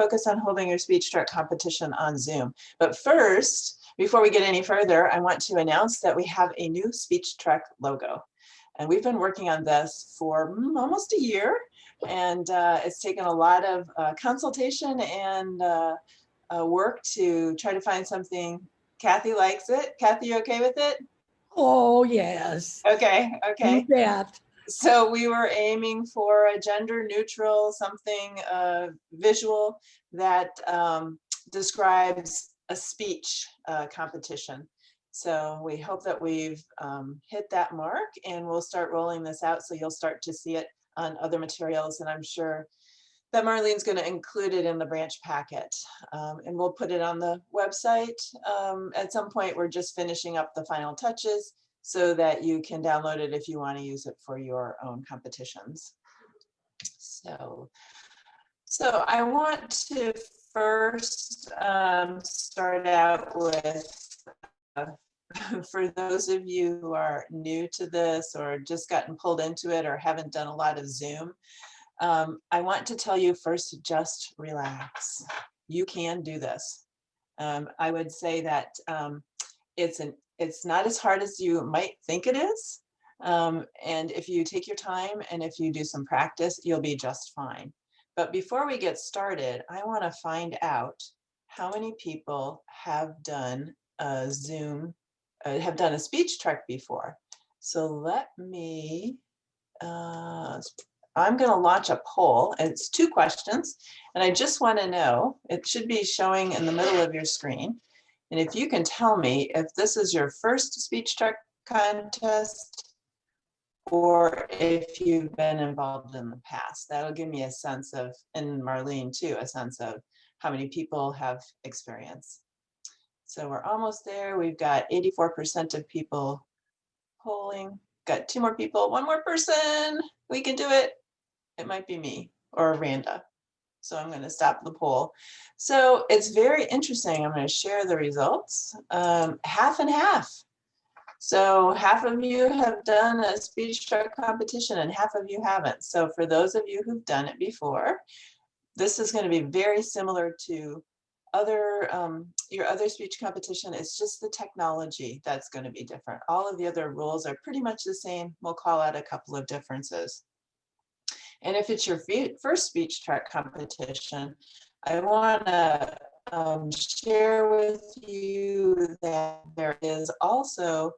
focus on holding your speech truck competition on Zoom. But first, before we get any further, I want to announce that we have a new speech truck logo. And we've been working on this for almost a year. And it's taken a lot of consultation and work to try to find something. Kathy likes it. Kathy, you okay with it? Oh, yes. Okay, okay. You bet. So we were aiming for a gender neutral, something visual that describes a speech competition. So we hope that we've hit that mark, and we'll start rolling this out so you'll start to see it on other materials, and I'm sure that Marlene's going to include it in the branch packet, and we'll put it on the website at some point. We're just finishing up the final touches so that you can download it if you want to use it for your own competitions. So I want to first start out with, for those of you who are new to this or just gotten pulled into it or haven't done a lot of Zoom, I want to tell you first, just relax. You can do this. I would say that it's not as hard as you might think it is. And if you take your time and if you do some practice, you'll be just fine. But before we get started, I want to find out how many people have done a Zoom, have done a speech truck before. So let me, I'm going to launch a poll. It's 2 questions, and I just want to know, it should be showing in the middle of your screen. And if you can tell me if this is your first speech truck contest or if you've been involved in the past, that'll give me a sense of, and Marlene too, a sense of how many people have experience. So we're almost there. We've got 84% of people polling. Got 2 more people, 1 more person. We can do it. It might be me or Randa. So I'm going to stop the poll. So it's very interesting. I'm going to share the results. Half and half. So half of you have done a speech truck competition and half of you haven't. So for those of you who've done it before, this is going to be very similar to your other speech competition. It's just the technology that's going to be different. All of the other rules are pretty much the same. We'll call out a couple of differences. And if it's your first speech truck competition, I want to share with you that there is also,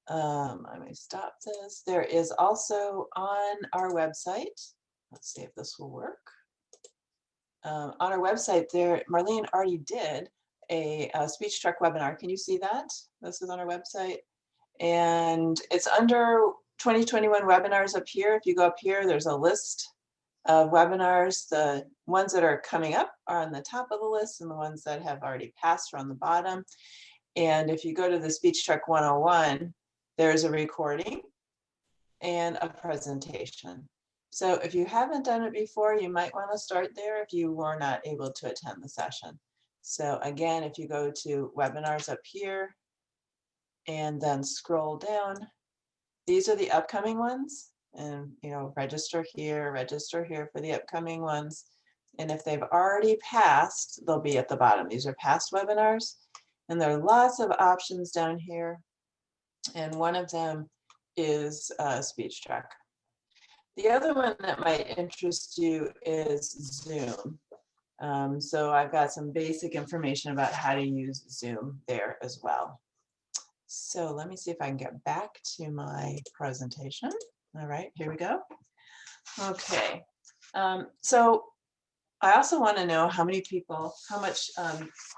let me stop this. There is also on our website, let's see if this will work. On our website there, Marlene already did a speech truck webinar. Can you see that? This is on our website. And it's under 2021 webinars up here. If you go up here, there's a list of webinars. The ones that are coming up are on the top of the list, and the ones that have already passed are on the bottom. And if you go to the Speech Truck 101, there's a recording and a presentation. So if you haven't done it before, you might want to start there if you were not able to attend the session. So again, if you go to webinars up here and then scroll down, these are the upcoming ones, and register here for the upcoming ones. And if they've already passed, they'll be at the bottom. These are past webinars, and there are lots of options down here. And one of them is Speech Truck. The other one that might interest you is Zoom. So I've got some basic information about how to use Zoom there as well. So let me see if I can get back to my presentation. All right, here we go. Okay, so I also want to know how much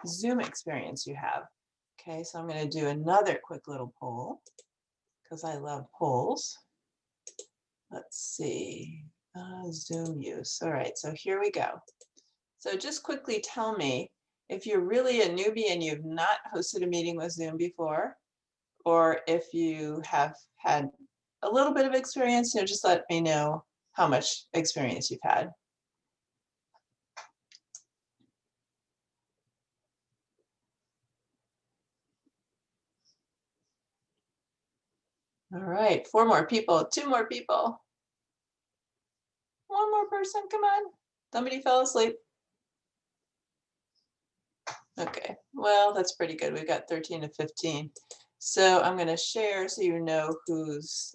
Zoom experience you have. Okay, so I'm going to do another quick little poll because I love polls. Let's see, Zoom use. All right, so here we go. So just quickly tell me if you're really a newbie and you've not hosted a meeting with Zoom before, or if you have had a little bit of experience, just let me know how much experience you've had. All right, 4 more people, 2 more people. 1 more person, come on. Somebody fell asleep. Okay, well, that's pretty good. We've got 13 to 15. So I'm going to share so you know who's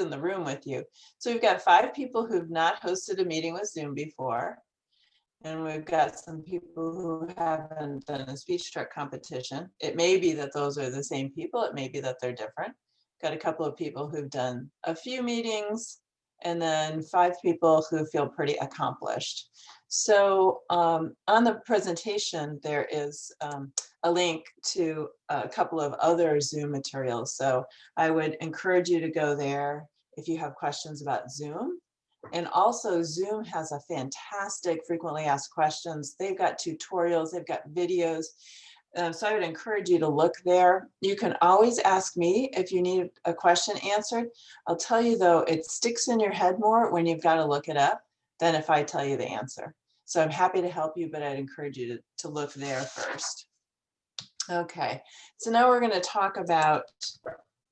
in the room with you. So we've got 5 people who've not hosted a meeting with Zoom before. And we've got some people who haven't done a speech truck competition. It may be that those are the same people. It may be that they're different. Got a couple of people who've done a few meetings, and then 5 people who feel pretty accomplished. So on the presentation, there is a link to a couple of other Zoom materials. So I would encourage you to go there if you have questions about Zoom. And also Zoom has a fantastic frequently asked questions. They've got tutorials, they've got videos. So I would encourage you to look there. You can always ask me if you need a question answered. I'll tell you though, it sticks in your head more when you've got to look it up than if I tell you the answer. So I'm happy to help you, but I'd encourage you to look there first. Okay, so now we're going to talk about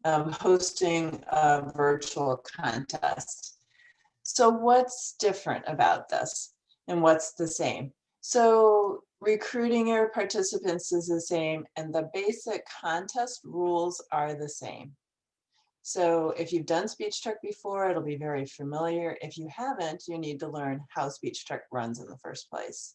hosting a virtual contest. So what's different about this and what's the same? So recruiting your participants is the same and the basic contest rules are the same. So if you've done SpeechTruck before, it'll be very familiar. If you haven't, you need to learn how SpeechTruck runs in the first place.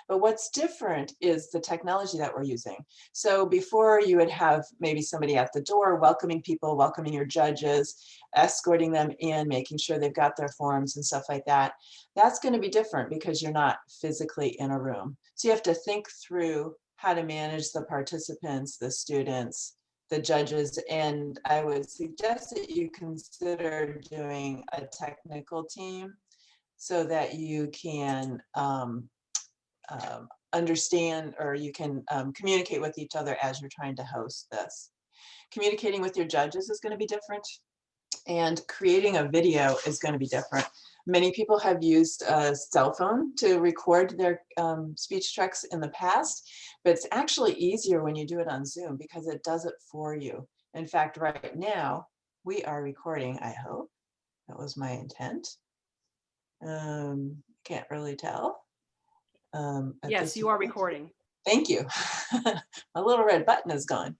But what's different is the technology that we're using. So before you would have maybe somebody at the door welcoming people, welcoming your judges, escorting them in, making sure they've got their forms and stuff like that. That's going to be different because you're not physically in a room. So you have to think through how to manage the participants, the students, the judges, and I would suggest that you consider doing a technical team so that you can understand or you can communicate with each other as you're trying to host this. Communicating with your judges is going to be different, and creating a video is going to be different. Many people have used a cell phone to record their speech trucks in the past, but it's actually easier when you do it on Zoom because it does it for you. In fact, right now we are recording, I hope. That was my intent. Can't really tell. Yes, you are recording. Thank you. My little red button is gone.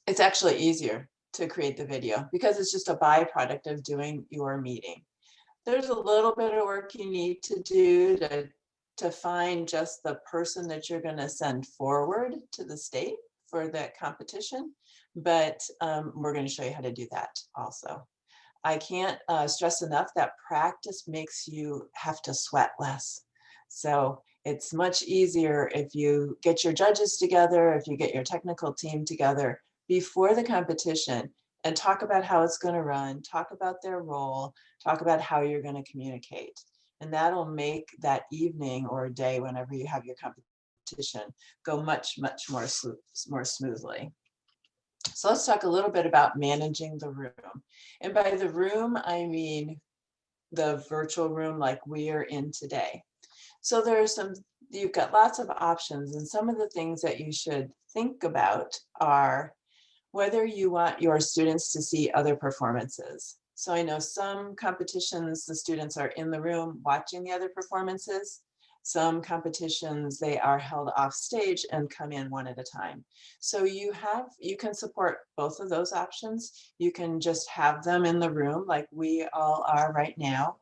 It's actually easier to create the video because it's just a byproduct of doing your meeting. There's a little bit of work you need to do to find just the person that you're going to send forward to the state for that competition, but we're going to show you how to do that also. I can't stress enough that practice makes you have to sweat less. So it's much easier if you get your judges together, if you get your technical team together before the competition and talk about how it's going to run, talk about their role, talk about how you're going to communicate. And that'll make that evening or day whenever you have your competition go much, much more smoothly. So let's talk a little bit about managing the room. And by the room, I mean the virtual room like we are in today. So you've got lots of options, and some of the things that you should think about are whether you want your students to see other performances. So I know some competitions, the students are in the room watching the other performances. Some competitions, they are held off stage and come in one at a time. So you can support both of those options. You can just have them in the room like we all are right now,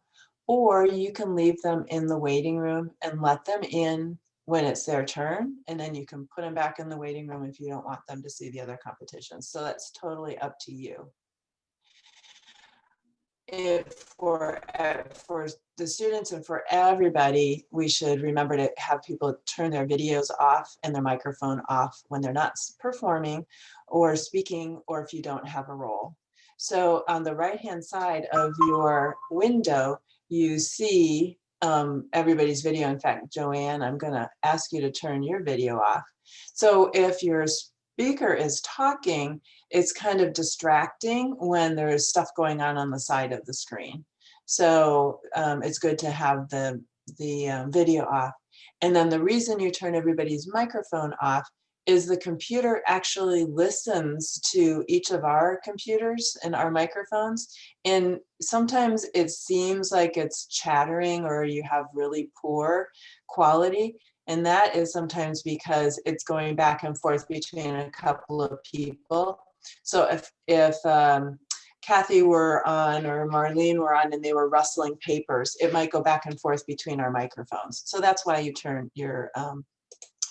or you can leave them in the waiting room and let them in when it's their turn, and then you can put them back in the waiting room if you don't want them to see the other competitions. So that's totally up to you. For the students and for everybody, we should remember to have people turn their videos off and their microphone off when they're not performing or speaking, or if you don't have a role. So on the right-hand side of your window, you see everybody's video. In fact, Joanne, I'm going to ask you to turn your video off. So if your speaker is talking, it's kind of distracting when there's stuff going on the side of the screen. So it's good to have the video off. And then the reason you turn everybody's microphone off is the computer actually listens to each of our computers and our microphones. And sometimes it seems like it's chattering or you have really poor quality. And that is sometimes because it's going back and forth between a couple of people. So if Kathy were on or Marlene were on and they were rustling papers, it might go back and forth between our microphones. So that's why you turn your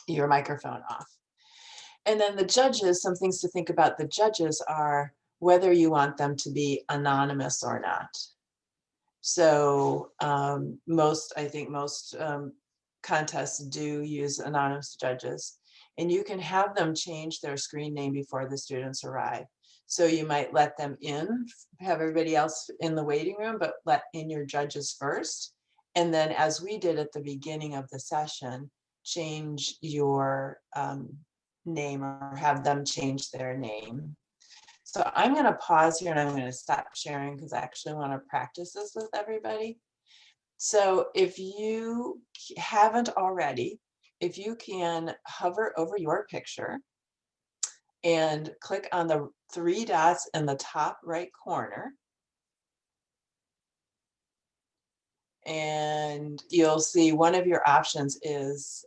microphone off. And then the judges, some things to think about the judges are whether you want them to be anonymous or not. So I think most contests do use anonymous judges, and you can have them change their screen name before the students arrive. So you might let them in, have everybody else in the waiting room, but let in your judges first. And then as we did at the beginning of the session, change your name or have them change their name. So I'm going to pause here and I'm going to stop sharing because I actually want to practice this with everybody. So if you haven't already, if you can hover over your picture and click on the 3 dots in the top right corner, and you'll see one of your options is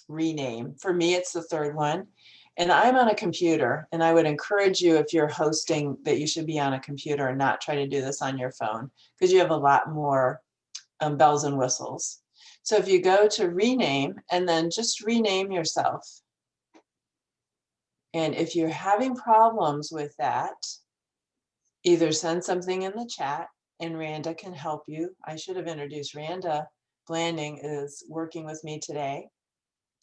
rename. For me, it's the third one. And I'm on a computer, and I would encourage you, if you're hosting, that you should be on a computer and not try to do this on your phone, because you have a lot more bells and whistles. So if you go to rename and then just rename yourself. And if you're having problems with that, either send something in the chat and Randa can help you. I should have introduced Randa Blanding is working with me today,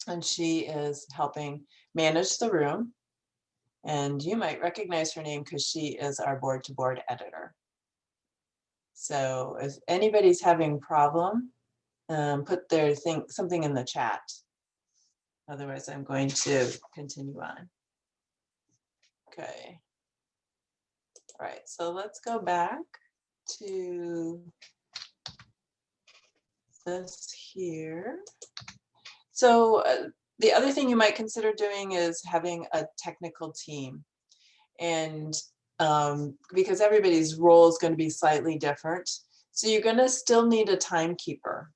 and she is helping manage the room. And you might recognize her name because she is our board-to-board editor. So if anybody's having problem, put their something in the chat. Otherwise, I'm going to continue on. Okay. All right, so let's go back to this here. So the other thing you might consider doing is having a technical team. And because everybody's role is going to be slightly different. So you're going to still need a timekeeper.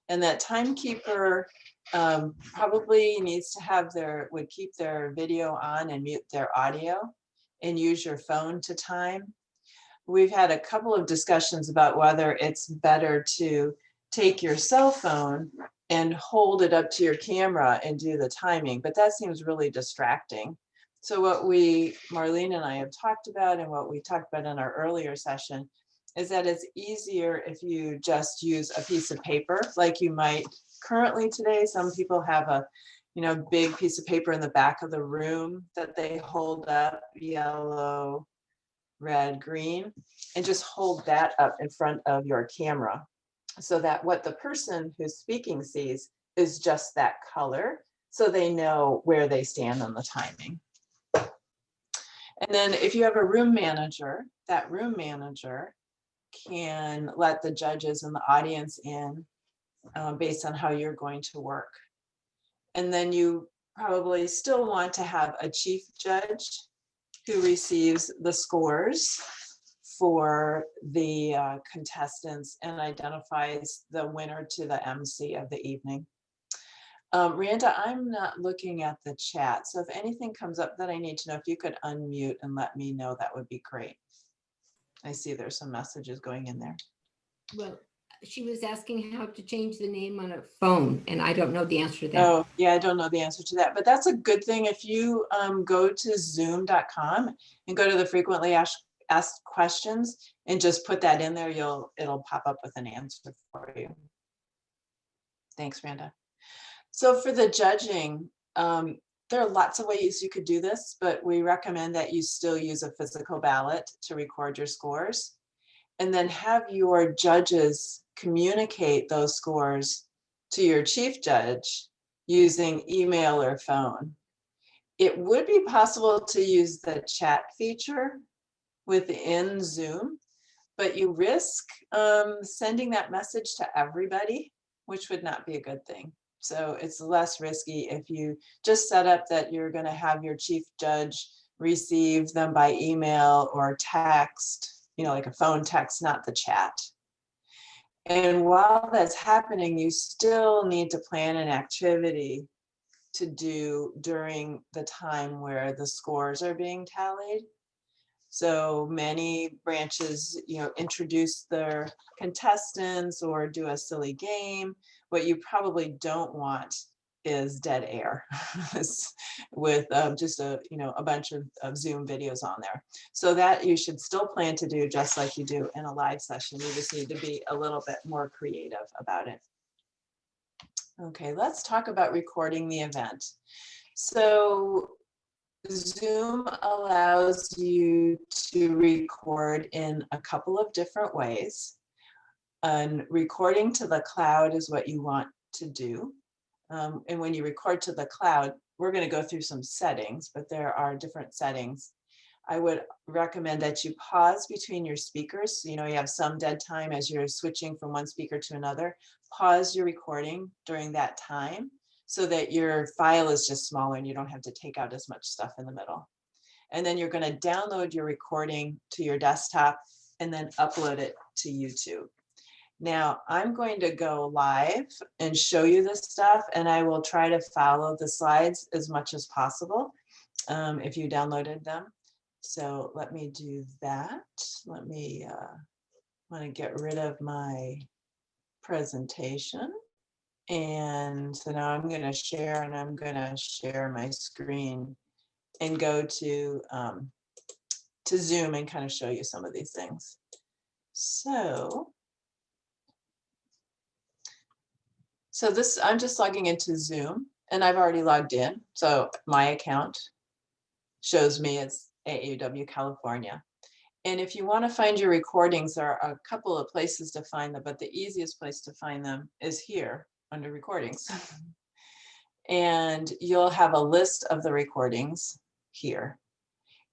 And that timekeeper probably needs to would keep their video on and mute their audio and use your phone to time. We've had a couple of discussions about whether it's better to take your cell phone and hold it up to your camera and do the timing, but that seems really distracting. So what Marlene and I have talked about, and what we talked about in our earlier session, is that it's easier if you just use a piece of paper, like you might currently today. Some people have a big piece of paper in the back of the room that they hold up, yellow, red, green, and just hold that up in front of your camera so that what the person who's speaking sees is just that color, so they know where they stand on the timing. And then if you have a room manager, that room manager can let the judges and the audience in based on how you're going to work. And then you probably still want to have a chief judge who receives the scores for the contestants and identifies the winner to the MC of the evening. Randa, I'm not looking at the chat, so if anything comes up that I need to know, if you could unmute and let me know, that would be great. I see there's some messages going in there. Well, she was asking how to change the name on a phone, and I don't know the answer to that. Oh, yeah, I don't know the answer to that, but that's a good thing. If you go to zoom.com and go to the frequently asked questions and just put that in there, it'll pop up with an answer for you. Thanks, Randa. So for the judging, there are lots of ways you could do this, but we recommend that you still use a physical ballot to record your scores, and then have your judges communicate those scores to your chief judge using email or phone. It would be possible to use the chat feature within Zoom, but you risk sending that message to everybody, which would not be a good thing. So it's less risky if you just set up that you're going to have your chief judge receive them by email or text, like a phone text, not the chat. And while that's happening, you still need to plan an activity to do during the time where the scores are being tallied. So many branches, introduce their contestants or do a silly game. What you probably don't want is dead air with just a bunch of Zoom videos on there. So that you should still plan to do just like you do in a live session. You just need to be a little bit more creative about it. Okay, let's talk about recording the event. So Zoom allows you to record in a couple of different ways. And recording to the cloud is what you want to do. And when you record to the cloud, we're going to go through some settings, but there are different settings. I would recommend that you pause between your speakers. So, you have some dead time as you're switching from one speaker to another. Pause your recording during that time so that your file is just smaller and you don't have to take out as much stuff in the middle. And then you're going to download your recording to your desktop and then upload it to YouTube. Now I'm going to go live and show you this stuff, and I will try to follow the slides as much as possible if you downloaded them. So let me do that. Let me want to get rid of my presentation. And so now I'm going to share, and I'm going to share my screen and go to Zoom and kind of show you some of these things. So this, I'm just logging into Zoom, and I've already logged in. So my account shows me it's AAUW California. And if you want to find your recordings, there are a couple of places to find them, but the easiest place to find them is here under recordings. And you'll have a list of the recordings here.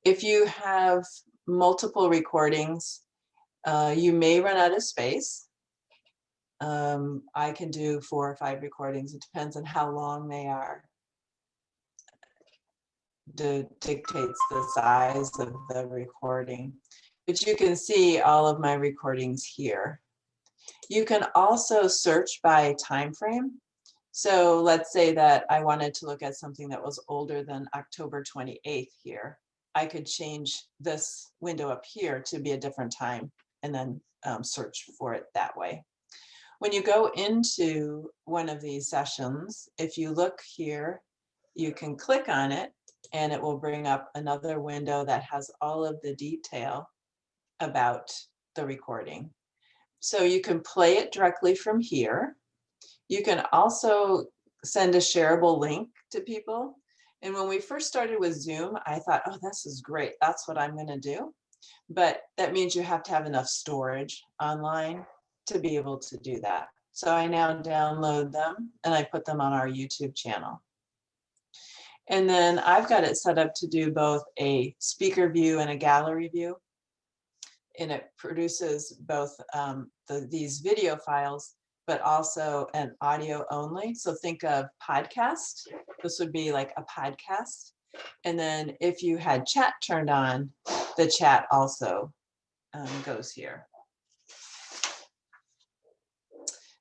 If you have multiple recordings, you may run out of space. I can do 4 or 5 recordings. It depends on how long they are. Dictates the size of the recording. But you can see all of my recordings here. You can also search by time frame. So let's say that I wanted to look at something that was older than October 28th here. I could change this window up here to be a different time and then search for it that way. When you go into one of these sessions, if you look here, you can click on it and it will bring up another window that has all of the detail about the recording. So you can play it directly from here. You can also send a shareable link to people. And when we first started with Zoom, I thought, oh, this is great. That's what I'm going to do. But that means you have to have enough storage online to be able to do that. So I now download them and I put them on our YouTube channel. And then I've got it set up to do both a speaker view and a gallery view. And it produces both these video files, but also an audio only. So think of podcast. This would be like a podcast. And then if you had chat turned on, the chat also goes here.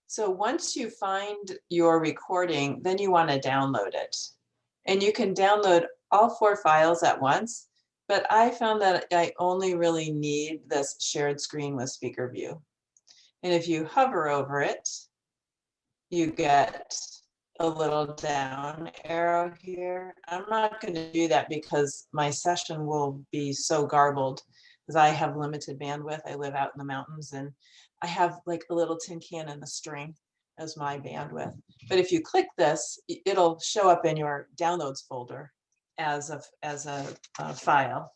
So once you find your recording, then you want to download it. And you can download all 4 files at once, but I found that I only really need this shared screen with speaker view. And if you hover over it, you get a little down arrow here. I'm not going to do that because my session will be so garbled because I have limited bandwidth. I live out in the mountains and I have like a little tin can and a string as my bandwidth. But if you click this, it'll show up in your downloads folder as a file.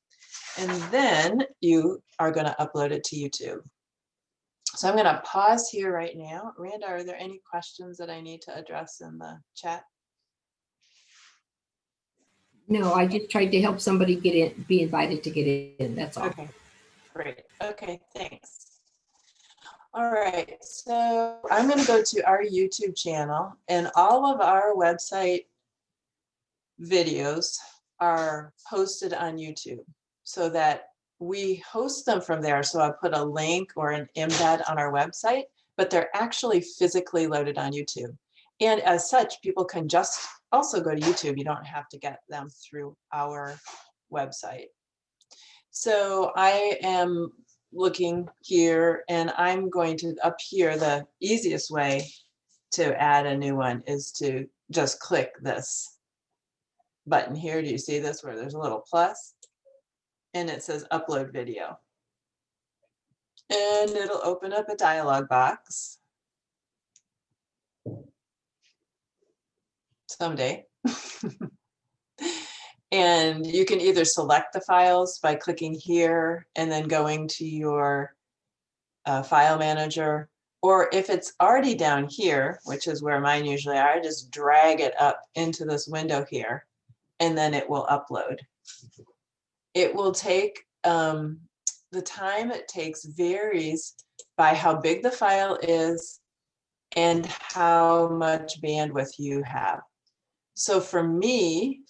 And then you are going to upload it to YouTube. So I'm going to pause here right now. Randa, are there any questions that I need to address in the chat? No, I just tried to help somebody get in, be invited to get in. That's all. Okay, great. Okay, thanks. All right, so I'm going to go to our YouTube channel, and all of our website videos are posted on YouTube so that we host them from there. So I put a link or an embed on our website, but they're actually physically loaded on YouTube. And as such, people can just also go to YouTube. You don't have to get them through our website. So I am looking here, and I'm going to, up here, the easiest way to add a new one is to just click this button here. Do you see this where there's a little plus? And it says upload video. And it'll open up a dialog box. Someday. And you can either select the files by clicking here and then going to your file manager, or if it's already down here, which is where mine usually are, I just drag it up into this window here, and then it will upload. It will take, the time it takes varies by how big the file is and how much bandwidth you have. So for me,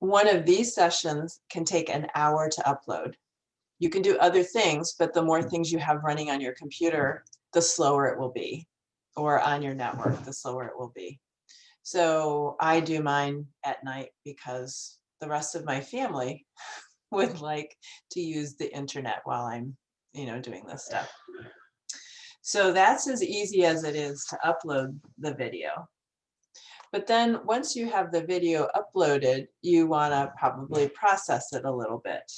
one of these sessions can take an hour to upload. You can do other things, but the more things you have running on your computer, the slower it will be, or on your network, the slower it will be. So I do mine at night because the rest of my family would like to use the internet while I'm, doing this stuff. So that's as easy as it is to upload the video. But then once you have the video uploaded, you want to probably process it a little bit.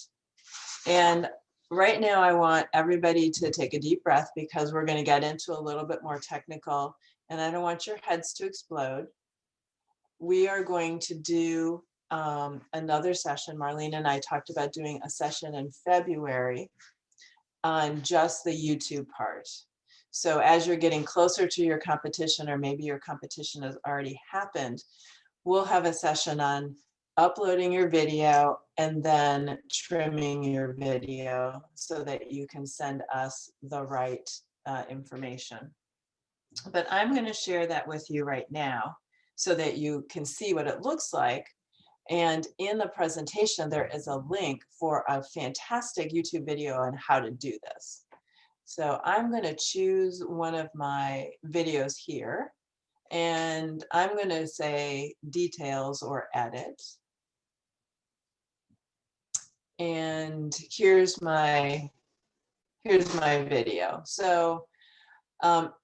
And right now I want everybody to take a deep breath because we're going to get into a little bit more technical, and I don't want your heads to explode. We are going to do another session. Marlene and I talked about doing a session in February on just the YouTube part. So as you're getting closer to your competition, or maybe your competition has already happened, we'll have a session on uploading your video and then trimming your video so that you can send us the right information. But I'm going to share that with you right now so that you can see what it looks like. And in the presentation, there is a link for a fantastic YouTube video on how to do this. So I'm going to choose one of my videos here, and I'm going to say details or edit. And here's my video. So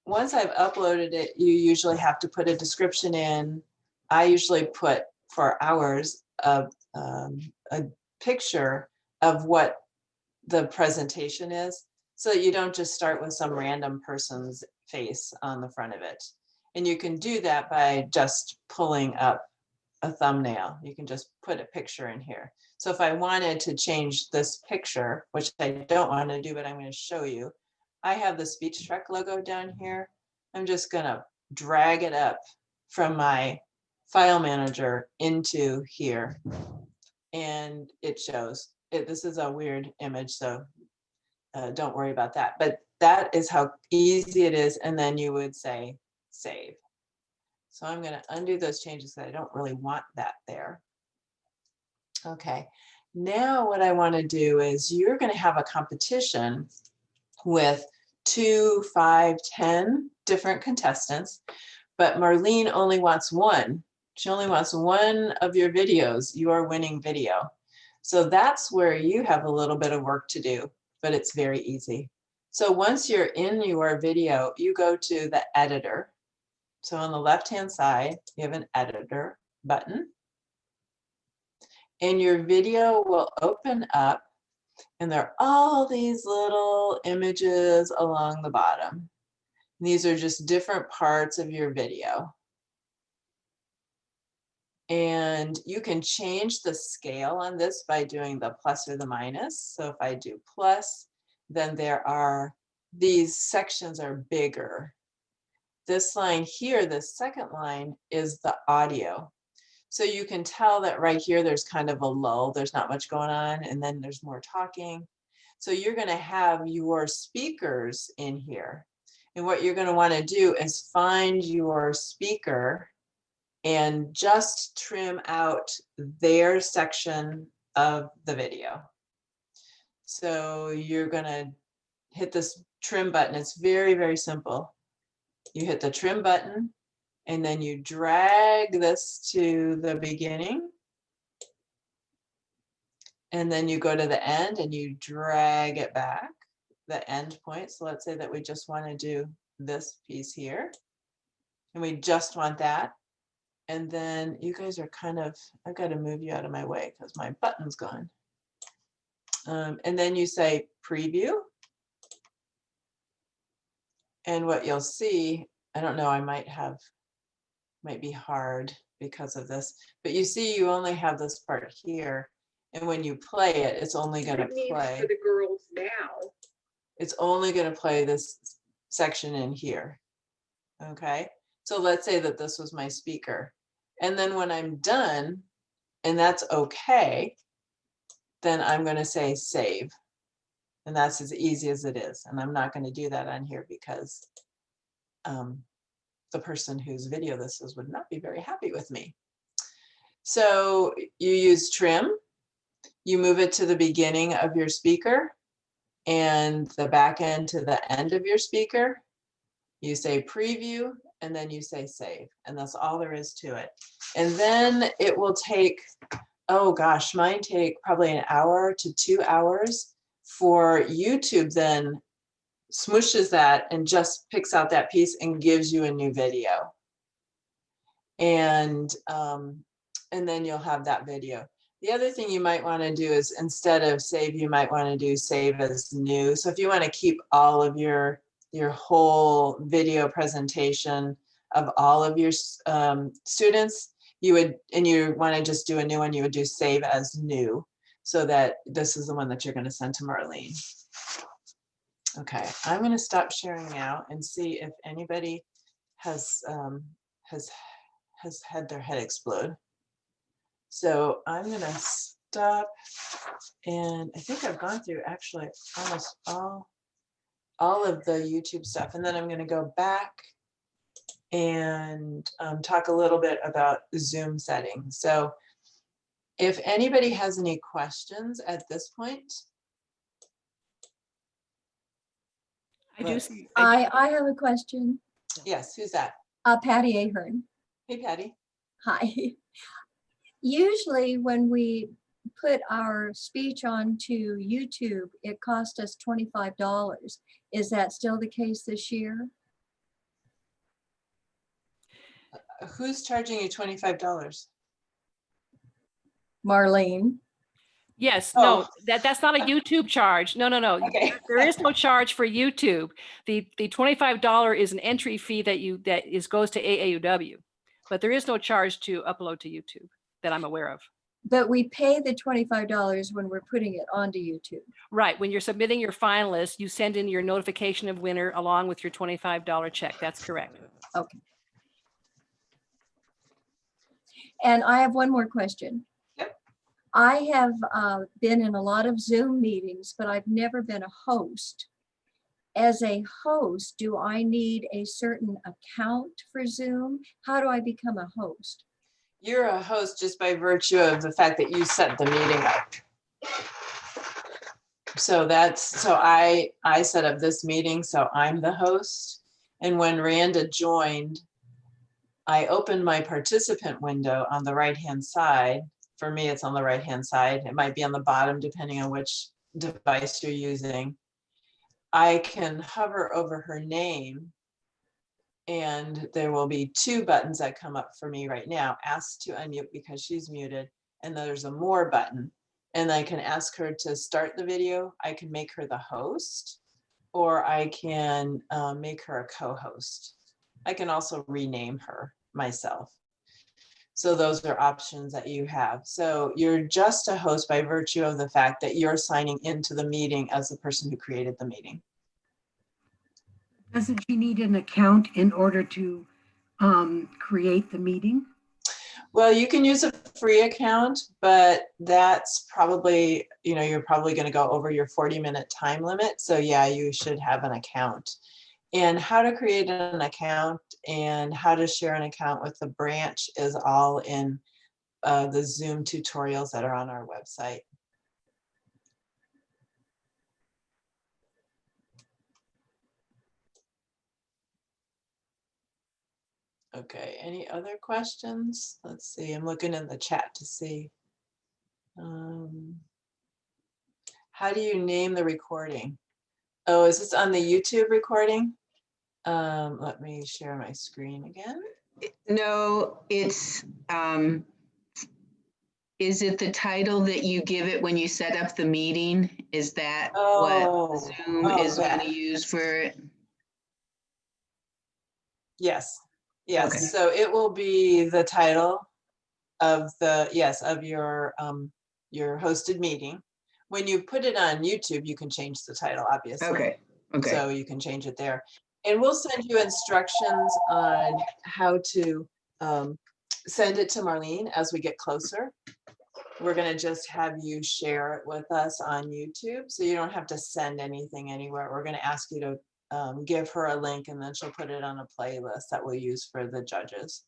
once I've uploaded it, you usually have to put a description in. I usually put, for hours, a picture of what the presentation is, so that you don't just start with some random person's face on the front of it. And you can do that by just pulling up a thumbnail. You can just put a picture in here. So if I wanted to change this picture, which I don't want to do, but I'm going to show you, I have the SpeechTrek logo down here. I'm just going to drag it up from my file manager into here, and it shows. This is a weird image, so don't worry about that. But that is how easy it is. And then you would say save. So I'm going to undo those changes because I don't really want that there. Okay, now what I want to do is you're going to have a competition with 2, 5, 10 different contestants, but Marlene only wants one. She only wants one of your videos, your winning video. So that's where you have a little bit of work to do, but it's very easy. So once you're in your video, you go to the editor. So on the left-hand side, you have an editor button. And your video will open up, and there are all these little images along the bottom. And these are just different parts of your video. And you can change the scale on this by doing the plus or the minus. So if I do plus, then there are, these sections are bigger. This line here, this second line, is the audio. So you can tell that right here, there's kind of a lull. There's not much going on, and then there's more talking. So you're going to have your speakers in here. And what you're going to want to do is find your speaker and just trim out their section of the video. So you're going to hit this trim button. It's very, very simple. You hit the trim button and then you drag this to the beginning. And then you go to the end and you drag it back, the end point. So let's say that we just want to do this piece here. And we just want that. And then you guys are kind of, I've got to move you out of my way because my button's gone. And then you say preview. And what you'll see, I don't know, might be hard because of this, but you see you only have this part here. And when you play it, it's only going to play. For the girls now. It's only going to play this section in here. Okay. So let's say that this was my speaker. And then when I'm done, and that's okay, then I'm going to say save. And that's as easy as it is. And I'm not going to do that on here because the person whose video this is would not be very happy with me. So you use trim. You move it to the beginning of your speaker and the back end to the end of your speaker. You say preview and then you say save. And that's all there is to it. And then it will take, oh gosh, mine take probably an hour to 2 hours for YouTube then smooshes that and just picks out that piece and gives you a new video. And then you'll have that video. The other thing you might want to do is instead of save, you might want to do save as new. So if you want to keep all of your whole video presentation of all of your students, you would, and you want to just do a new one, you would do save as new so that this is the one that you're going to send to Marlene. Okay, I'm going to stop sharing now and see if anybody has had their head explode. So I'm going to stop, and I think I've gone through actually almost all of the YouTube stuff, and then I'm going to go back and talk a little bit about Zoom settings. So if anybody has any questions at this point. I have a question. Yes, who's that? Patty Ahern. Hey, Patty. Hi. Usually when we put our speech onto YouTube, it cost us $25. Is that still the case this year? Who's charging you $25? Marlene. Yes, Oh. no, that's not a YouTube charge. No. Okay. There is no charge for YouTube. The $25 is an entry fee that goes to AAUW, but there is no charge to upload to YouTube that I'm aware of. But we pay the $25 when we're putting it onto YouTube. Right. When you're submitting your finalists, you send in your notification of winner along with your $25 check. That's correct. Okay. And I have one more question. Yep. I have been in a lot of Zoom meetings, but I've never been a host. As a host, do I need a certain account for Zoom? How do I become a host? You're a host just by virtue of the fact that you set the meeting up. So I set up this meeting, so I'm the host. And when Randa joined, I opened my participant window on the right-hand side. For me, it's on the right-hand side. It might be on the bottom, depending on which device you're using. I can hover over her name, and there will be 2 buttons that come up for me right now. Ask to unmute because she's muted, and then there's a more button. And I can ask her to start the video. I can make her the host, or I can make her a co-host. I can also rename her myself. So those are options that you have. So you're just a host by virtue of the fact that you're signing into the meeting as the person who created the meeting. Doesn't she need an account in order to create the meeting? Well, you can use a free account, but that's probably, you're probably going to go over your 40-minute time limit. So yeah, you should have an account. And how to create an account and how to share an account with the branch is all in the Zoom tutorials that are on our website. Okay, any other questions? Let's see, I'm looking in the chat to see. How do you name the recording? Oh, is this on the YouTube recording? Let me share my screen again. No, it's, is it the title that you give it when you set up the meeting? Is that Oh, what Zoom oh, is going that. to use for it? Yes, yes. Okay. So it will be the title of your hosted meeting. When you put it on YouTube, you can change the title, obviously. Okay, okay. So you can change it there. And we'll send you instructions on how to send it to Marlene as we get closer. We're going to just have you share it with us on YouTube, so you don't have to send anything anywhere. We're going to ask you to give her a link, and then she'll put it on a playlist that we'll use for the judges.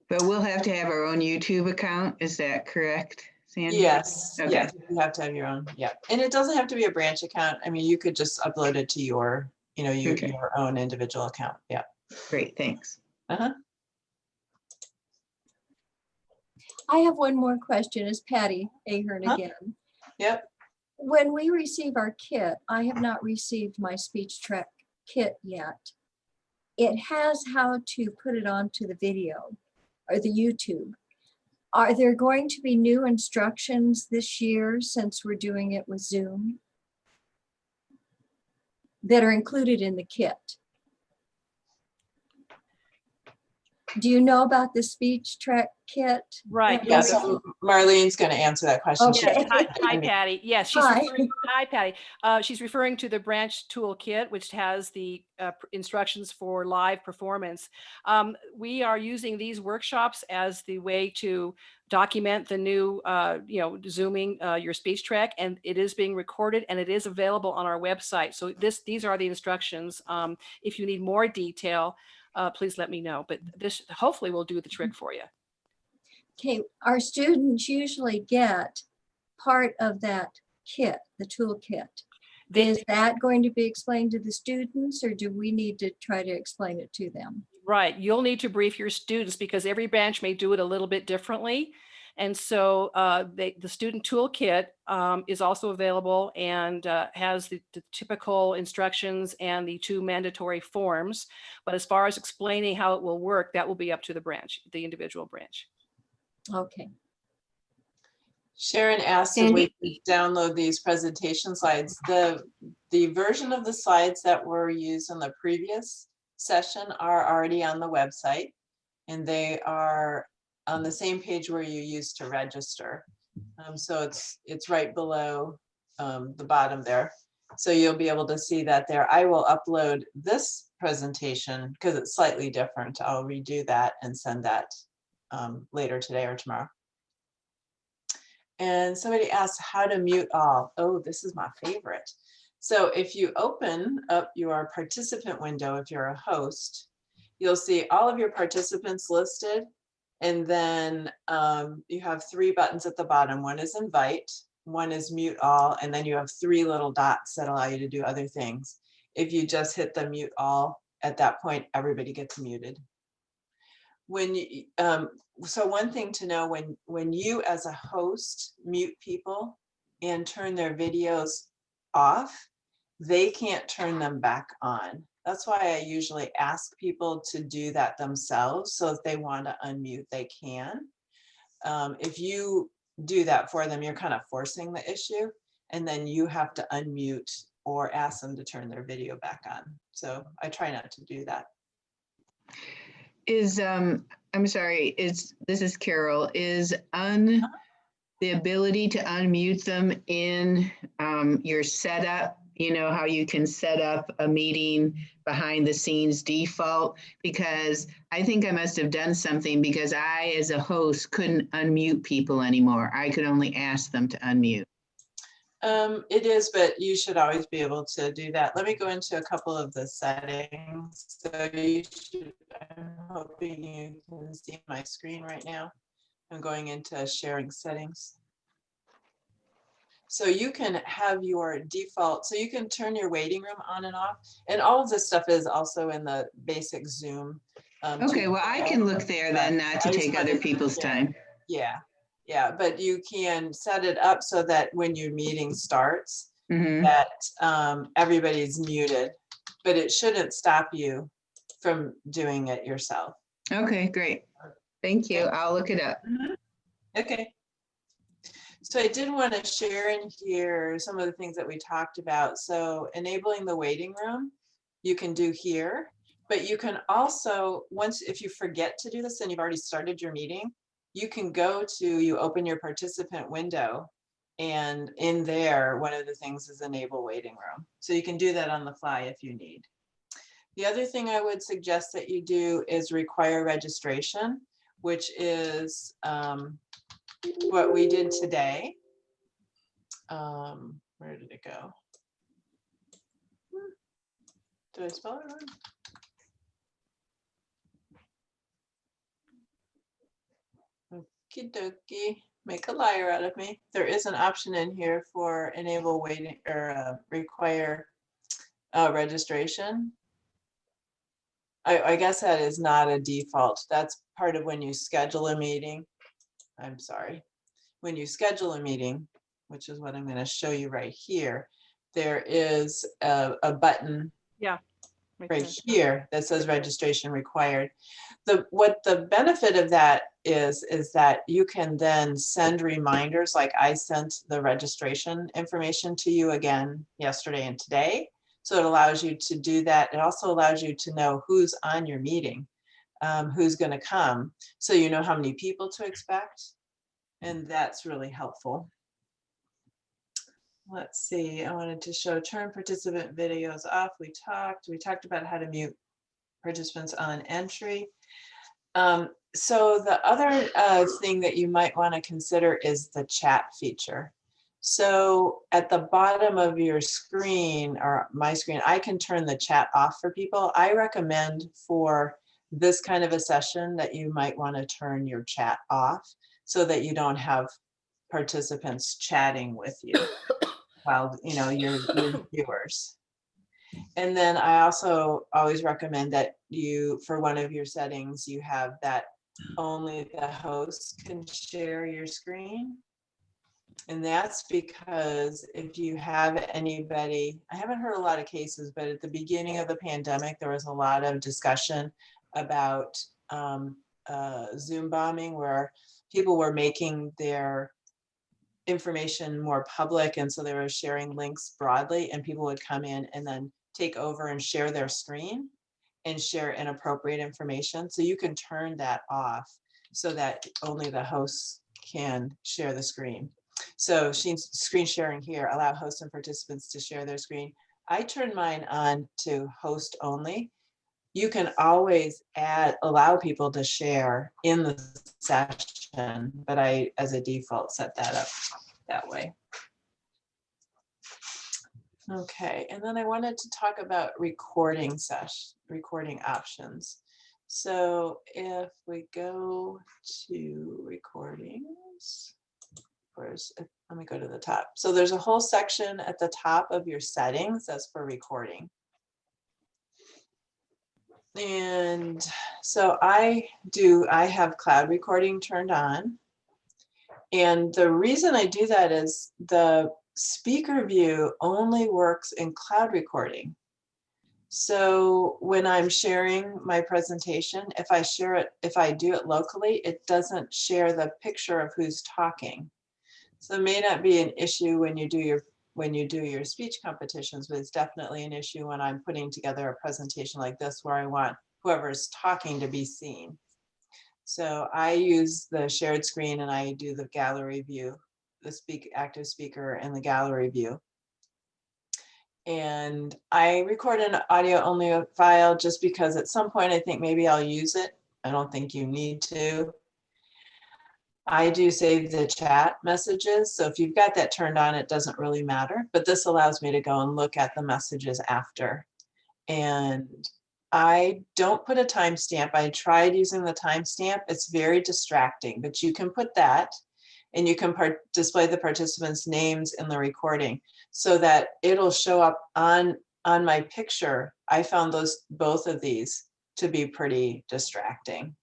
But we'll have to have our own YouTube account, is that correct, Sandy? Yes, Okay. yes, you have to have your own, yeah. And it doesn't have to be a branch account. I mean, you could just upload it to your, Okay. your own individual account, yeah. Great, thanks. Uh-huh. I have one more question. It's Patty Ahern Huh? again. Yep. When we receive our kit, I have not received my speech track kit yet. It has how to put it onto the video or the YouTube. Are there going to be new instructions this year since we're doing it with Zoom that are included in the kit? Do you know about the speech track kit? Right. Yeah, so Marlene's going to answer that question. Okay. Yes, hi, Patty. Yes, she's Hi. hi, Patty. She's referring to the branch toolkit, which has the instructions for live performance. We are using these workshops as the way to document the new, Zooming your speech track, and it is being recorded and it is available on our website. So these are the instructions. If you need more detail, please let me know. But this hopefully will do the trick for you. Okay, our students usually get part of that kit, the toolkit. Is that going to be explained to the students, or do we need to try to explain it to them? Right, you'll need to brief your students because every branch may do it a little bit differently. And so the student toolkit is also available and has the typical instructions and the 2 mandatory forms. But as far as explaining how it will work, that will be up to the branch, the individual branch. Okay. Sharon asked if we could download these presentation slides. The version of the slides that were used in the previous session are already on the website, and they are on the same page where you used to register. So it's right below the bottom there. So you'll be able to see that there. I will upload this presentation because it's slightly different. I'll redo that and send that later today or tomorrow. And somebody asked how to mute all. Oh, this is my favorite. So if you open up your participant window, if you're a host, you'll see all of your participants listed. And then you have 3 buttons at the bottom. One is invite, one is mute all, and then you have 3 little dots that allow you to do other things. If you just hit the mute all, at that point, everybody gets muted. When you, so one thing to know, when you as a host mute people and turn their videos off, they can't turn them back on. That's why I usually ask people to do that themselves. So if they want to unmute, they can. If you do that for them, you're kind of forcing the issue, and then you have to unmute or ask them to turn their video back on. So I try not to do that. I'm sorry, this is Carol, is the ability to unmute them in your setup you know, how you can set up a meeting behind the scenes default, because I think I must have done something because I, as a host, couldn't unmute people anymore. I could only ask them to unmute. It is, but you should always be able to do that. Let me go into a couple of the settings. So you should, I'm hoping you can see my screen right now. I'm going into sharing settings. So you can have your default, so you can turn your waiting room on and off. And all of this stuff is also in the basic Zoom. Okay, well, I can look there then, not to I just take other wanted to people's share. time. Yeah, yeah, but you can set it up so that when your meeting starts, Mhm. that everybody's muted, but it shouldn't stop you from doing it yourself. Okay, great. Thank you. Okay. I'll look it up. Okay. So I did want to share in here some of the things that we talked about. So enabling the waiting room, you can do here, but you can also, once, if you forget to do this and you've already started your meeting, you can go to, you open your participant window, and in there, one of the things is enable waiting room. So you can do that on the fly if you need. The other thing I would suggest that you do is require registration, which is what we did today. Where did it go? Did I spell it wrong? Okie dokie, make a liar out of me. There is an option in here for enable waiting or require registration. I guess that is not a default. That's part of when you schedule a meeting. I'm sorry. When you schedule a meeting, which is what I'm going to show you right here, there is a button right here that says registration required. What the benefit of that is that you can then send reminders, like I sent the registration information to you again yesterday and today. So it allows you to do that. It also allows you to know who's on your meeting, who's going to come, so you know how many people to expect. And that's really helpful. Let's see, I wanted to show turn participant videos off. We talked about how to mute participants on entry. So the other thing that you might want to consider is the chat feature. So at the bottom of your screen, or my screen, I can turn the chat off for people. I recommend for this kind of a session that you might want to turn your chat off so that you don't have participants chatting with you while, you know, your viewers. And then I also always recommend that you, for one of your settings, you have that only the host can share your screen. And that's because if you have anybody, I haven't heard a lot of cases, but at the beginning of the pandemic, there was a lot of discussion about Zoom bombing, where people were making their information more public. And so they were sharing links broadly, and people would come in and then take over and share their screen and share inappropriate information. So you can turn that off so that only the hosts can share the screen. So screen sharing here, allow hosts and participants to share their screen. I turn mine on to host only. You can always allow people to share in the session, but I, as a default, set that up that way. Okay, and then I wanted to talk about recording options. So if we go to recordings, let me go to the top. So there's a whole section at the top of your settings that's for recording. And so I have cloud recording turned on. And the reason I do that is the speaker view only works in cloud recording. So when I'm sharing my presentation, if I do it locally, it doesn't share the picture of who's talking. So it may not be an issue when you do your speech competitions, but it's definitely an issue when I'm putting together a presentation like this, where I want whoever's talking to be seen. So I use the shared screen and I do the gallery view, the active speaker and the gallery view. And I record an audio only file just because at some point I think maybe I'll use it. I don't think you need to. I do save the chat messages. So if you've got that turned on, it doesn't really matter, but this allows me to go and look at the messages after. And I don't put a timestamp. I tried using the timestamp. It's very distracting, but you can put that and you can display the participants' names in the recording so that it'll show up on my picture. I found both of these to be pretty distracting.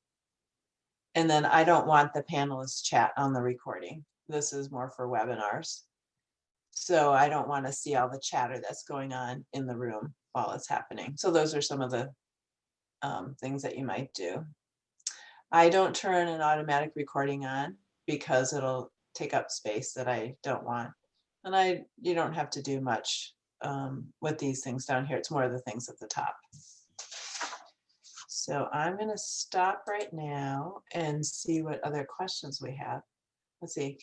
And then I don't want the panelists chat on the recording. This is more for webinars. So I don't want to see all the chatter that's going on in the room while it's happening. So those are some of the things that you might do. I don't turn an automatic recording on because it'll take up space that I don't want. And you don't have to do much with these things down here. It's more of the things at the top. So I'm going to stop right now and see what other questions we have. Let's see,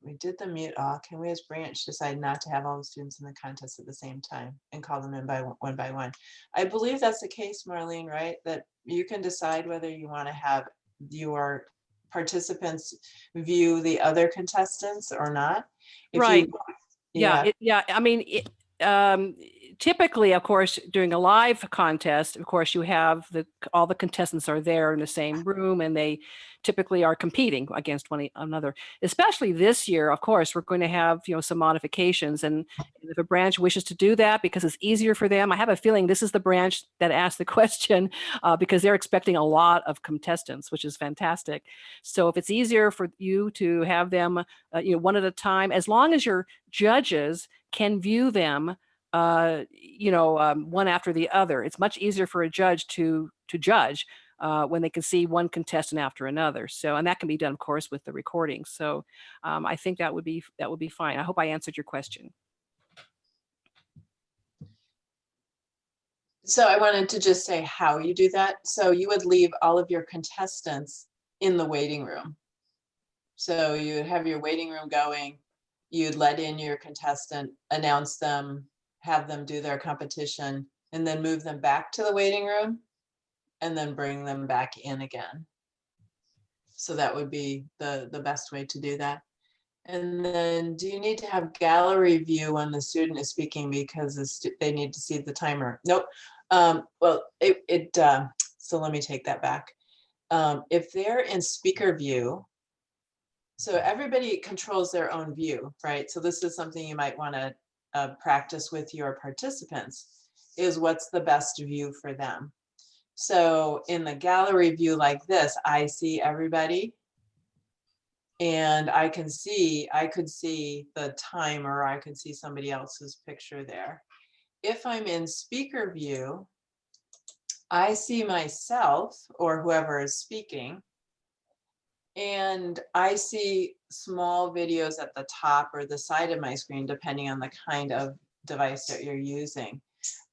we did the mute all. Can we as branch decide not to have all the students in the contest at the same time and call them in by one? I believe that's the case, Marlene, right? That you can decide whether you want to have your participants view the other contestants or not. Right. I mean, typically, of course, during a live contest, of course, you have all the contestants are there in the same room, and they typically are competing against one another. Especially this year, of course, we're going to have some modifications, and if a branch wishes to do that because it's easier for them, I have a feeling this is the branch that asked the question because they're expecting a lot of contestants, which is fantastic. So if it's easier for you to have them, one at a time, as long as your judges can view them one after the other. It's much easier for a judge to judge when they can see one contestant after another. So, and that can be done, of course, with the recording. So I think that would be fine. I hope I answered your question. So I wanted to just say how you do that. So you would leave all of your contestants in the waiting room. So you would have your waiting room going, you'd let in your contestant, announce them, have them do their competition, and then move them back to the waiting room and then bring them back in again. So that would be the best way to do that. And then do you need to have gallery view when the student is speaking because they need to see the timer? Nope. So let me take that back. If they're in speaker view, so everybody controls their own view, right? So this is something you might want to practice with your participants, is what's the best view for them. So in the gallery view like this, I see everybody and I could see the timer, I could see somebody else's picture there. If I'm in speaker view, I see myself or whoever is speaking, and I see small videos at the top or the side of my screen, depending on the kind of device that you're using.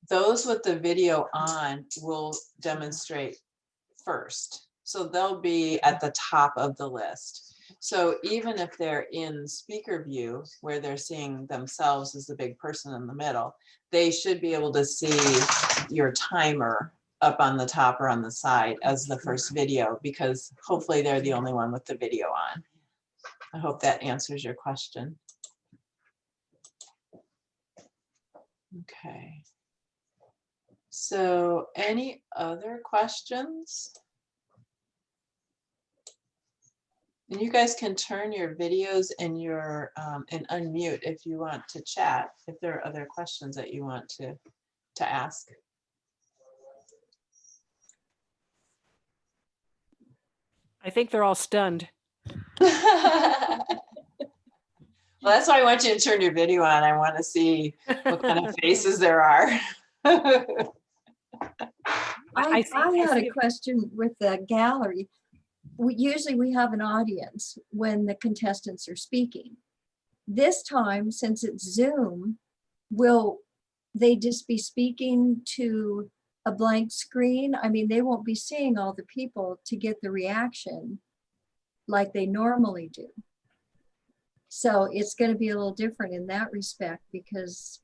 Those with the video on will demonstrate first. So they'll be at the top of the list. So even if they're in speaker view, where they're seeing themselves as the big person in the middle, they should be able to see your timer up on the top or on the side as the first video, because hopefully they're the only one with the video on. I hope that answers your question. Okay. So any other questions? And you guys can turn your videos and and unmute if you want to chat, if there are other questions that you want to ask. I think they're all stunned. Well, that's why I want you to turn your video on. I want to see what kind of faces there are. I had a question with the gallery. Usually we have an audience when the contestants are speaking. This time, since it's Zoom, will they just be speaking to a blank screen? I mean, they won't be seeing all the people to get the reaction like they normally do. So it's going to be a little different in that respect, because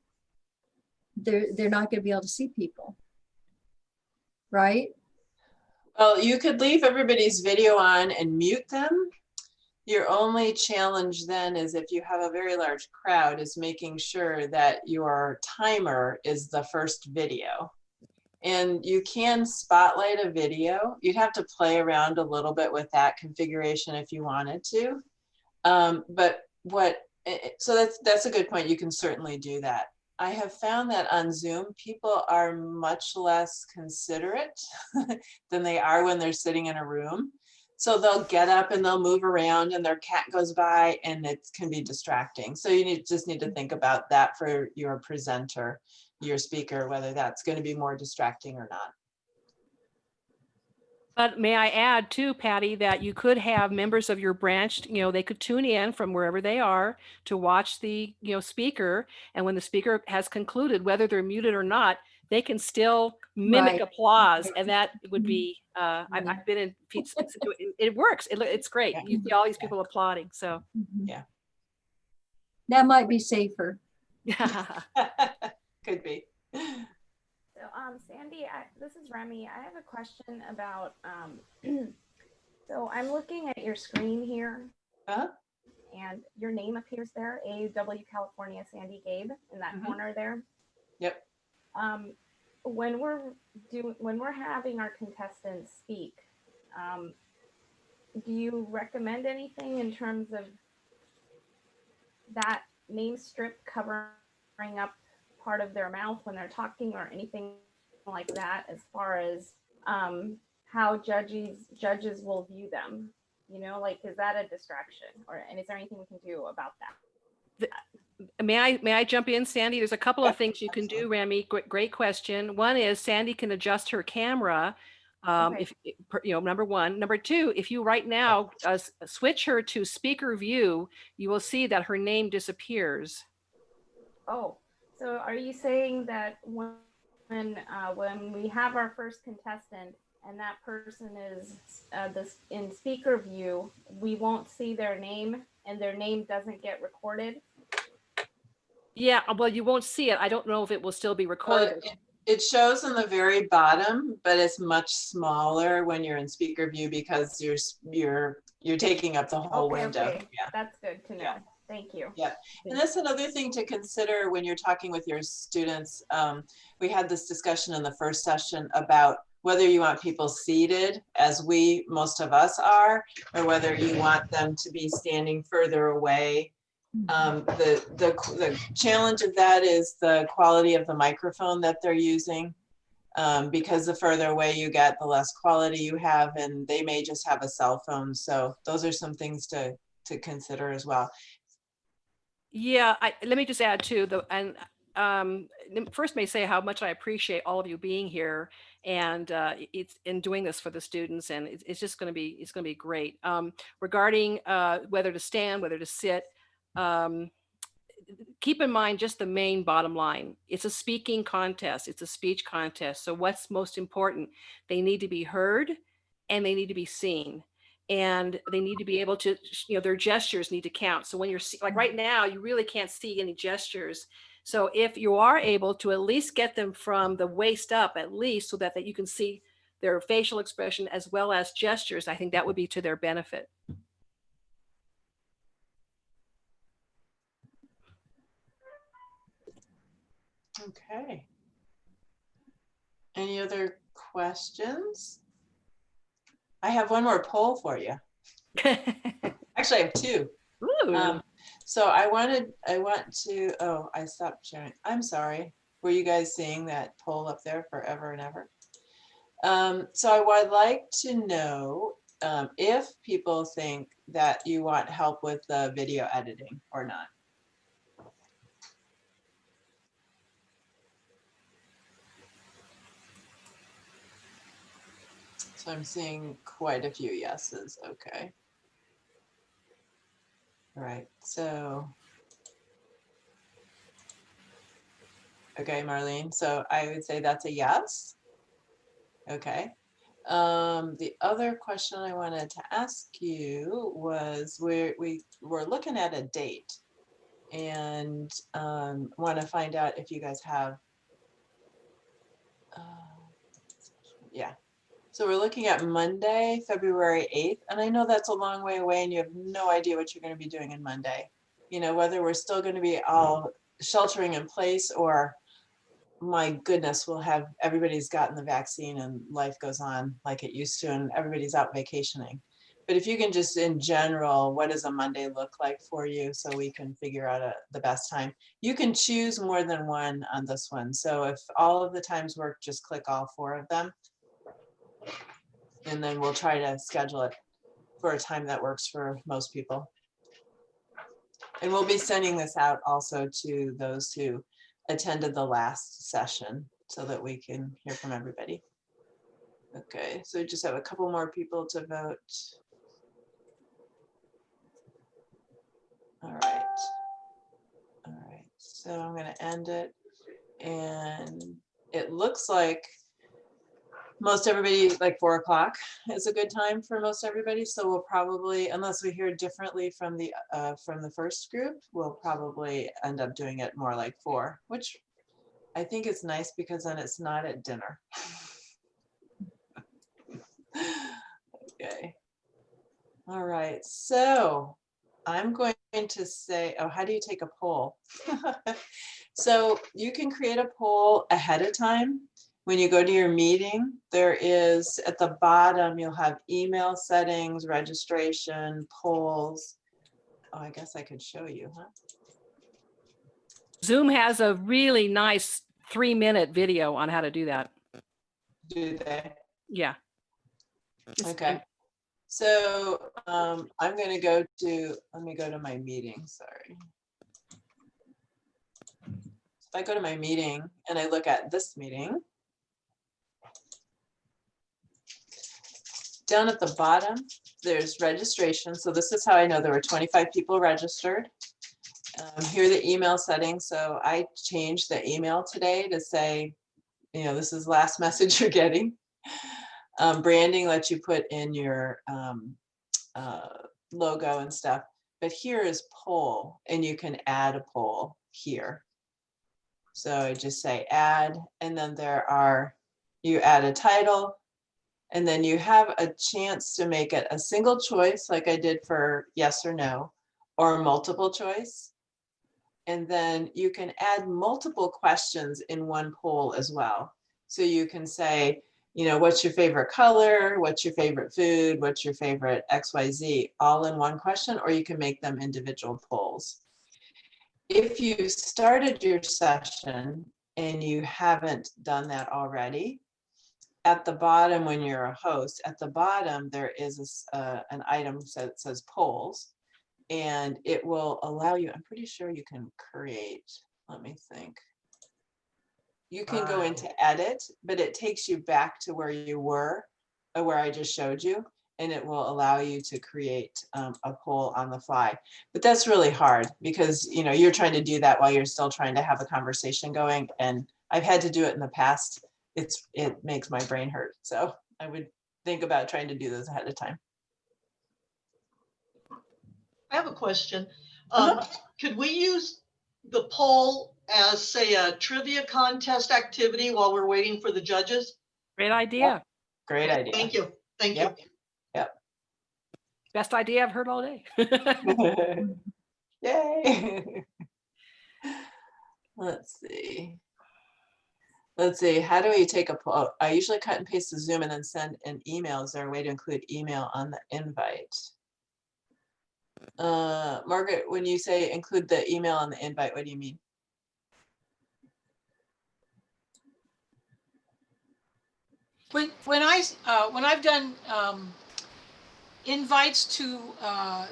they're not going to be able to see people. Right? Well, you could leave everybody's video on and mute them. Your only challenge then is if you have a very large crowd is making sure that your timer is the first video. And you can spotlight a video. You'd have to play around a little bit with that configuration if you wanted to. So that's a good point. You can certainly do that. I have found that on Zoom, people are much less considerate than they are when they're sitting in a room. So they'll get up and they'll move around and their cat goes by and it can be distracting. So you just need to think about that for your presenter, your speaker, whether that's going to be more distracting or not. But may I add too, Patty, that you could have members of your branch, they could tune in from wherever they are to watch the, speaker. And when the speaker has concluded, whether they're muted or not, they can still mimic Right. applause. And that would be, I've been in, it works. It's great. Yeah. You see all these people applauding. So Mhm. That might be safer. Could be. So, Sandy, this is Remy. I have a question about, so I'm looking at your screen here, Uh-huh. and your name appears there, AUW California Sandy Gabe, in that Mhm. corner there. Yep. When we're having our contestants speak, do you recommend anything in terms of that name strip covering up part of their mouth when they're talking or anything like that, as far as how judges will view them? Is that a distraction, and is there anything we can do about that? May I jump in, Sandy? There's a couple of Yep, things you can do, absolutely. Remy. Great question. One is Sandy can adjust her camera. Okay. Number one. Number two, if you right now switch her to speaker view, you will see that her name disappears. Oh, so are you saying that when we have our first contestant and that person is in speaker view, we won't see their name and their name doesn't get recorded? Yeah, well, you won't see it. I don't know if it will still be recorded. It shows in the very bottom, but it's much smaller when you're in speaker view because you're taking up the whole window. Okay. Yeah. That's good to know. Yeah. Thank you. Yeah, and that's another thing to consider when you're talking with your students. We had this discussion in the first session about whether you want people seated, as most of us are, or whether you want them to be standing further away. The challenge of that is the quality of the microphone that they're using, because the further away you get, the less quality you have, and they may just have a cell phone. So those are some things to consider as well. Yeah, let me just add too, first may say how much I appreciate all of you being here and it's in doing this for the students, and it's just going to be great. Regarding whether to stand, whether to sit, keep in mind just the main bottom line. It's a speaking contest. It's a speech contest. So what's most important? They need to be heard and they need to be seen. And they need to be able to, their gestures need to count. So when you're like right now, you really can't see any gestures. So if you are able to at least get them from the waist up, at least so that you can see their facial expression as well as gestures, I think that would be to their benefit. Okay. Any other questions? I have one more poll for you. Actually, I have two. So I want to, oh, I stopped sharing. I'm sorry. Were you guys seeing that poll up there forever and ever? So I would like to know if people think that you want help with the video editing or not. So I'm seeing quite a few yeses. Okay. All right. So, okay, Marlene. So I would say that's a yes. Okay. The other question I wanted to ask you was we were looking at a date and want to find out if you guys have Yeah. So we're looking at Monday, February 8th. And I know that's a long way away and you have no idea what you're going to be doing on Monday. You know, whether we're still going to be all sheltering in place or my goodness, we'll have everybody's gotten the vaccine and life goes on like it used to and everybody's out vacationing. But if you can just in general, what does a Monday look like for you so we can figure out the best time? You can choose more than one on this one. So if all of the times work, just click all 4 of them. And then we'll try to schedule it for a time that works for most people. And we'll be sending this out also to those who attended the last session so that we can hear from everybody. Okay, so we just have a couple more people to vote. All right. All right, so I'm going to end it. And it looks like most everybody, like 4 o'clock is a good time for most everybody. So we'll probably, unless we hear differently from the first group, we'll probably end up doing it more like 4, which I think is nice because then it's not at dinner. Okay. All right. So I'm going to say, oh, how do you take a poll? So you can create a poll ahead of time. When you go to your meeting, there is at the bottom, you'll have email settings, registration, polls. Oh, I guess I could show you, huh? Zoom has a really nice 3-minute video on how to do that. Do they? Yeah. Okay. So I'm going to go to, let me go to my meeting, sorry. If I go to my meeting and I look at this meeting, down at the bottom, there's registration. So this is how I know there were 25 people registered. Here are the email settings. So I changed the email today to say, you know, this is the last message you're getting. Branding lets you put in your logo and stuff. But here is poll, and you can add a poll here. So I just say add, and then you add a title, and then you have a chance to make it a single choice like I did for yes or no, or multiple choice. And then you can add multiple questions in one poll as well. So you can say, you know, what's your favorite color? What's your favorite food? What's your favorite XYZ? All in one question, or you can make them individual polls. If you started your session and you haven't done that already, at the bottom, when you're a host, at the bottom, there is an item that says polls, and it will allow you, I'm pretty sure you can create, let me think. You can go into edit, but it takes you back to where you were, or where I just showed you, and it will allow you to create a poll on the fly. But that's really hard because, you know, you're trying to do that while you're still trying to have a conversation going. And I've had to do it in the past. It makes my brain hurt. So I would think about trying to do this ahead of time. I have a question. Uh-huh. Could we use the poll as, say, a trivia contest activity while we're waiting for the judges? Great idea. Great idea. Thank you. Thank Yep. you. Best idea I've heard all day. Yay. Let's see. How do we take a poll? I usually cut and paste the Zoom and then send an email. Is there a way to include email on the invite? Margaret, when you say include the email on the invite, what do you mean? When I've done invites to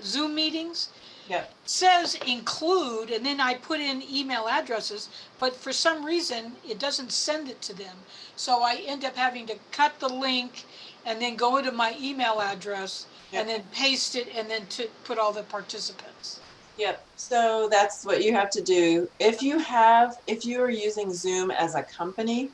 Zoom meetings, Yeah. it says include, and then I put in email addresses, but for some reason, it doesn't send it to them. So I end up having to cut the link and then go into my email address and then paste it and then to put all the participants. Yep. So that's what you have to do. If you are using Zoom as a company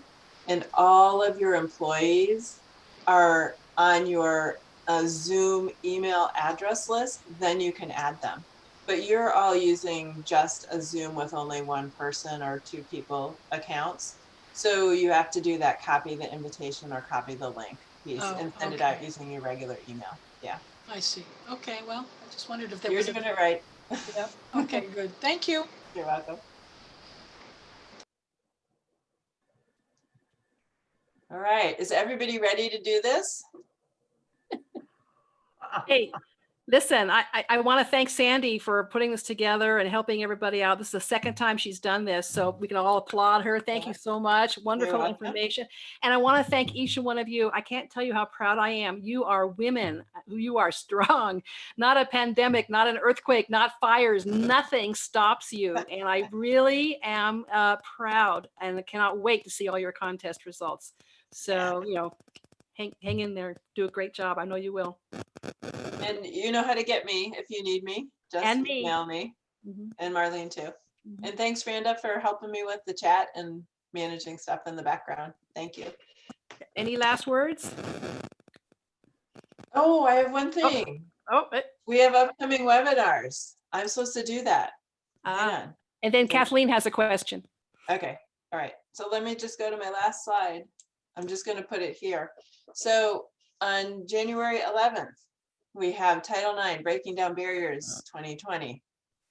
and all of your employees are on your Zoom email address list, then you can add them. But you're all using just a Zoom with only one person or two people accounts. So you have to do that, copy the invitation or copy the link piece Oh, and send it out okay. using your regular email. Yeah, I see. Okay, well, I just wondered if there you're was doing a, it right. yeah, okay, good. Thank you. You're welcome. All right, is everybody ready to do this? Hey, listen, I want to thank Sandy for putting this together and helping everybody out. This is the second time she's done this, so we can all applaud her. Thank you so much. Wonderful welcome. information. And I want to thank each and one of you. I can't tell you how proud I am. You are women. You are strong. Not a pandemic, not an earthquake, not fires. Nothing stops you. And I really am proud and cannot wait to see all your contest results. So, you know, hang in there. Do a great job. I know you will. And you know how to get me if you need me. Just And me. email me Mhm. and Marlene too. Mhm. And thanks, Randa, for helping me with the chat and managing stuff in the background. Thank you. Any last words? Oh, I have one thing. Oh, We have upcoming webinars. I'm supposed to do that. Hang on. and then Kathleen has a question. Okay, all right. So let me just go to my last slide. I'm just going to put it here. So on January 11th, we have Title IX, Breaking Down Barriers 2020.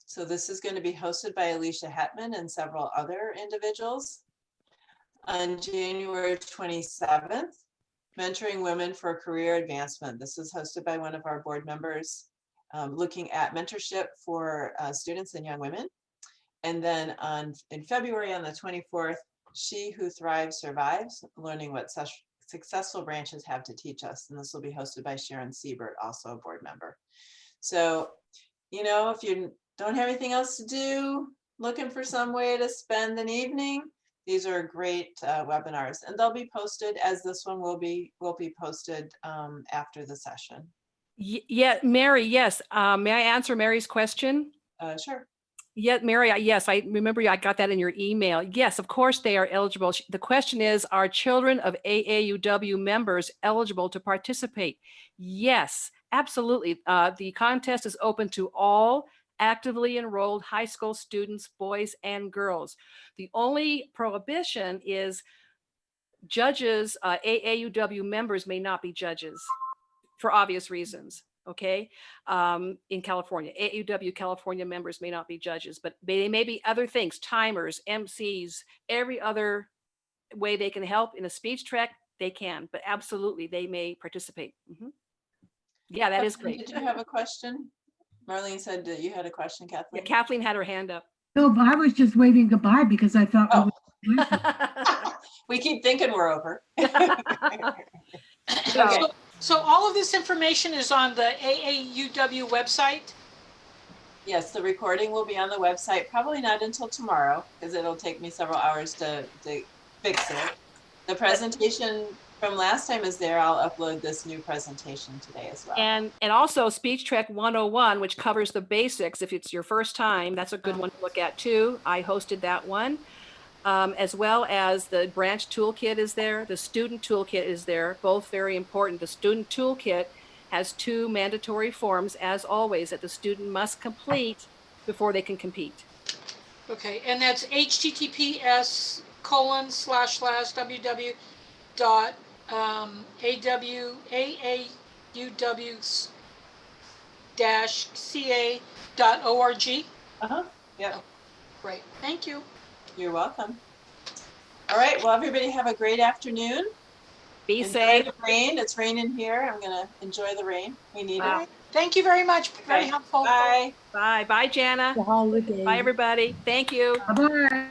So this is going to be hosted by Alicia Hetman and several other individuals. On January 27th, Mentoring Women for Career Advancement. This is hosted by one of our board members, looking at mentorship for students and young women. And then in February on the 24th, She Who Thrives Survives, learning what such successful branches have to teach us. And this will be hosted by Sharon Siebert, also a board member. So, you know, if you don't have anything else to do, looking for some way to spend an evening, these are great webinars, and they'll be posted as this one will be posted after the session. Yeah, Mary, yes. May I answer Mary's question? Sure. Yeah, Mary, yes, I remember I got that in your email. Yes, of course they are eligible. The question is, are children of AAUW members eligible to participate? Yes, absolutely. The contest is open to all actively enrolled high school students, boys and girls. The only prohibition is judges, AAUW members may not be judges for obvious reasons. Okay, in California, AAUW California members may not be judges, but they may be other things, timers, MCs, every other way they can help in a speech track, they can, but absolutely they may participate. Yeah, that is Kathleen, great. did you have a question? Marlene said that you had a question, Yeah, Kathleen. Kathleen had her hand up. No, but I was just waving goodbye because I thought. Oh. We keep thinking we're over. Okay. So all of this information is on the AAUW website? Yes, the recording will be on the website, probably not until tomorrow, because it'll take me several hours to fix it. The presentation from last time is there. I'll upload this new presentation today as well. And also Speech Track 101, which covers the basics. If it's your first time, that's a good one to look at too. I hosted that one. As well as the branch toolkit is there. The student toolkit is there, both very important. The student toolkit has 2 mandatory forms, as always, that the student must complete before they can compete. Okay, and that's https://www.aauw-ca.org. Yep. Great, thank you. You're welcome. All right. Well, everybody have a great afternoon. Be Enjoy safe. the rain. It's raining here. I'm going to enjoy the rain. We need Wow. it. Thank you very much. Very Okay. helpful. Bye. Bye. Bye, Jana. The holiday. Bye, everybody. Thank you. Bye-bye.